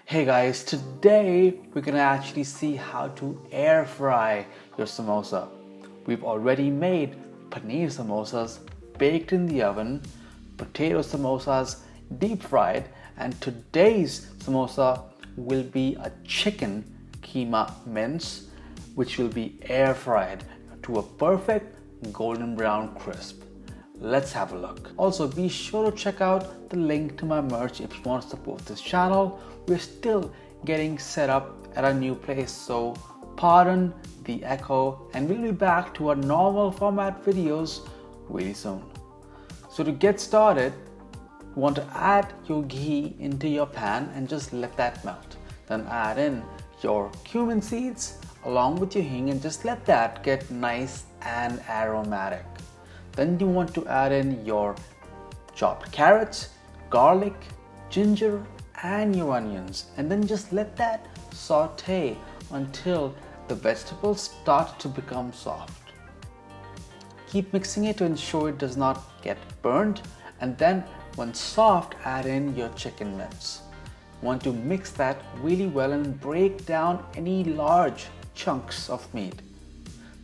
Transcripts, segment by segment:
Hey guys, today we're gonna actually see how to air fry your samosa. We've already made paneer samosas baked in the oven, potato samosas deep fried, and today's samosa will be a chicken keema mince, which will be air fried to a perfect golden brown crisp. Let's have a look. Also, be sure to check out the link to my merch if you want to support this channel. We're still getting set up at our new place, so pardon the echo, and we'll be back to our normal format videos really soon. So to get started, you want to add your ghee into your pan and just let that melt. Then add in your cumin seeds along with your hing and just let that get nice and aromatic. Then you want to add in your chopped carrots, garlic, ginger, and your onions, and then just let that saute until the vegetables start to become soft. Keep mixing it to ensure it does not get burnt, and then when soft, add in your chicken mince. Want to mix that really well and break down any large chunks of meat.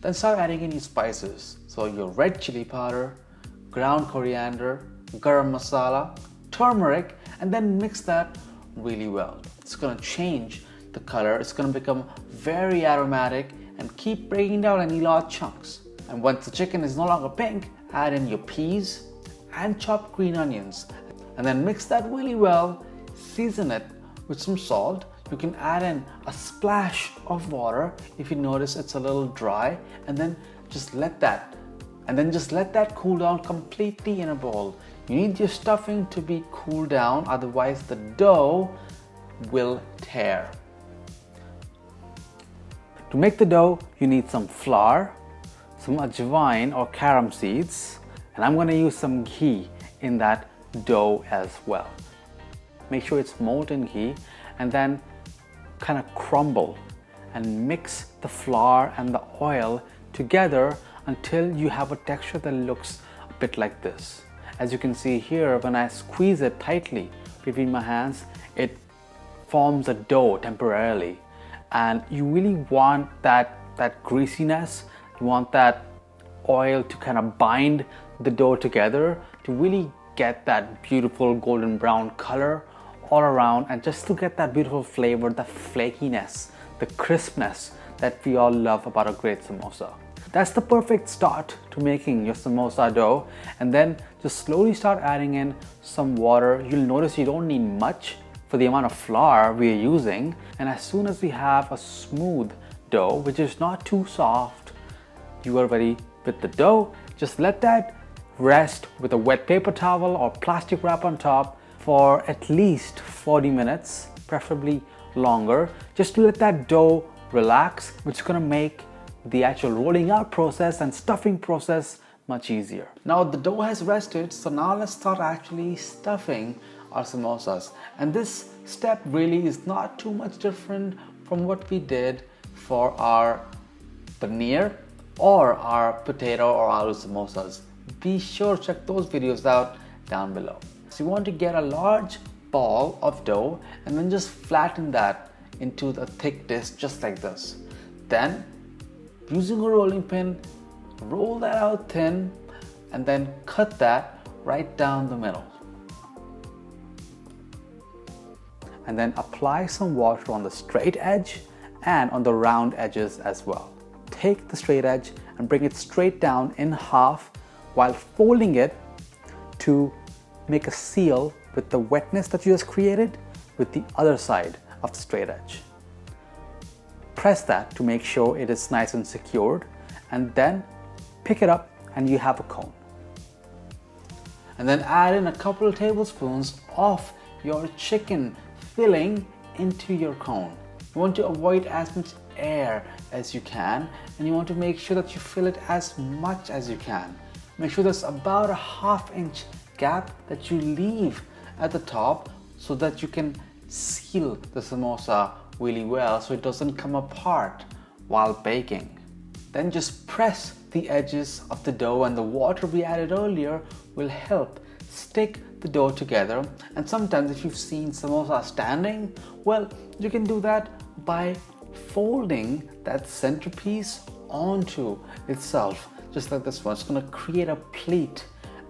Then start adding in your spices, so your red chili powder, ground coriander, garam masala, turmeric, and then mix that really well. It's going to change the color, it's going to become very aromatic, and keep breaking down any large chunks. And once the chicken is no longer pink, add in your peas and chopped green onions, and then mix that really well. Season it with some salt. You can add in a splash of water if you notice it's a little dry, and then just let that cool down completely in a bowl. You need your stuffing to be cooled down, otherwise the dough will tear. To make the dough, you need some flour, some ajwain or carom seeds, and I'm going to use some ghee in that dough as well. Make sure it's molten ghee, and then kind of crumble and mix the flour and the oil together until you have a texture that looks a bit like this. As you can see here, when I squeeze it tightly between my hands, it forms a dough temporarily, and you really want that greasiness. You want that oil to kind of bind the dough together to really get that beautiful golden brown color all around, and just to get that beautiful flavor, the flakiness, the crispness that we all love about a great samosa. That's the perfect start to making your samosa dough, and then just slowly start adding in some water. You'll notice you don't need much for the amount of flour we are using, and as soon as we have a smooth dough which is not too soft, you are ready with the dough. Just let that rest with a wet paper towel or plastic wrap on top for at least 40 minutes, preferably longer, just to let that dough relax, which is going to make the actual rolling out process and stuffing process much easier. Now the dough has rested, so now let's start actually stuffing our samosas. And this step really is not too much different from what we did for our paneer or our potato or aloo samosas. Be sure to check those videos out down below. So you want to get a large ball of dough and then just flatten that into a thick disc just like this. Then using a rolling pin, roll that out thin and then cut that right down the middle. And then apply some water on the straight edge and on the round edges as well. Take the straight edge and bring it straight down in half while folding it to make a seal with the wetness that you just created with the other side of the straight edge. Press that to make sure it is nice and secured, and then pick it up and you have a cone. And then add in a couple of tablespoons of your chicken filling into your cone. You want to avoid as much air as you can, and you want to make sure that you fill it as much as you can. Make sure there's about a ½ inch gap that you leave at the top so that you can seal the samosa really well so it doesn't come apart while baking. Then just press the edges of the dough, and the water we added earlier will help stick the dough together. And sometimes if you've seen samosa standing, well, you can do that by folding that centerpiece onto itself, just like this one. It's going to create a pleat,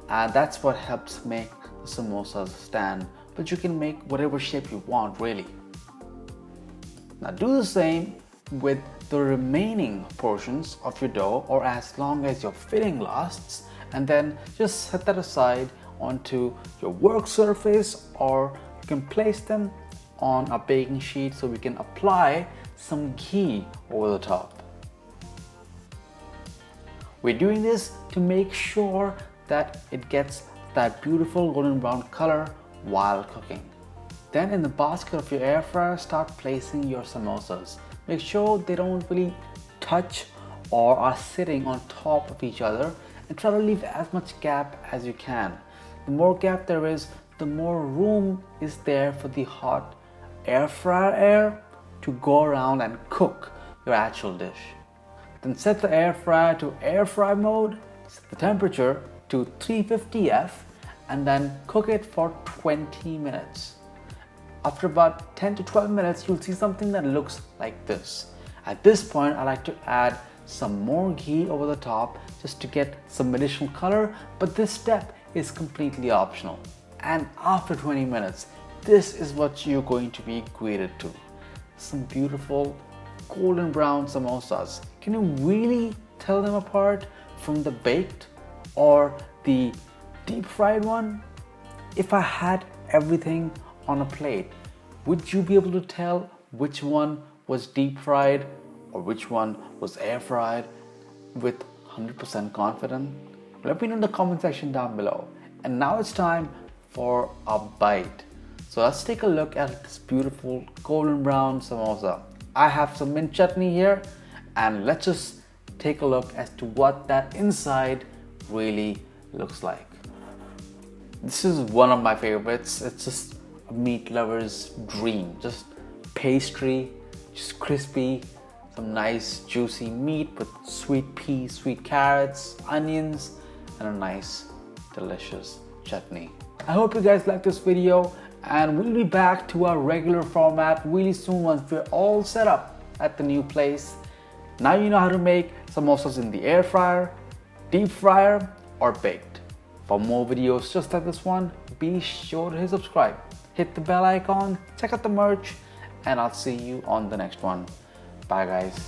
and that's what helps make the samosas stand. But you can make whatever shape you want, really. Now do the same with the remaining portions of your dough, or as long as your filling lasts, and then just set that aside onto your work surface, or you can place them on a baking sheet so we can apply some ghee over the top. We're doing this to make sure that it gets that beautiful golden brown color while cooking. Then in the basket of your air fryer, start placing your samosas. Make sure they don't really touch or are sitting on top of each other, and try to leave as much gap as you can. The more gap there is, the more room is there for the hot air fryer air to go around and cook your actual dish. Then set the air fryer to air fry mode, set the temperature to 350 F, and then cook it for 20 minutes. After about 10 to 12 minutes, you'll see something that looks like this. At this point, I like to add some more ghee over the top just to get some additional color, but this step is completely optional. And after 20 minutes, this is what you're going to be greeted to. Some beautiful golden brown samosas. Can you really tell them apart from the baked or the deep fried one? If I had everything on a plate, would you be able to tell which one was deep fried or which one was air fried with 100% confidence? Let me know in the comment section down below. And now it's time for a bite. So let's take a look at this beautiful golden brown samosa. I have some mint chutney here, and let's just take a look as to what that inside really looks like. This is one of my favorites. It's just a meat lover's dream. Just pastry, just crispy, some nice juicy meat with sweet peas, sweet carrots, onions, and a nice delicious chutney. I hope you guys like this video, and we'll be back to our regular format really soon once we're all set up at the new place. Now you know how to make samosas in the air fryer, deep fryer, or baked. For more videos just like this one, be sure to hit subscribe, hit the bell icon, check out the merch, and I'll see you on the next one. Bye guys.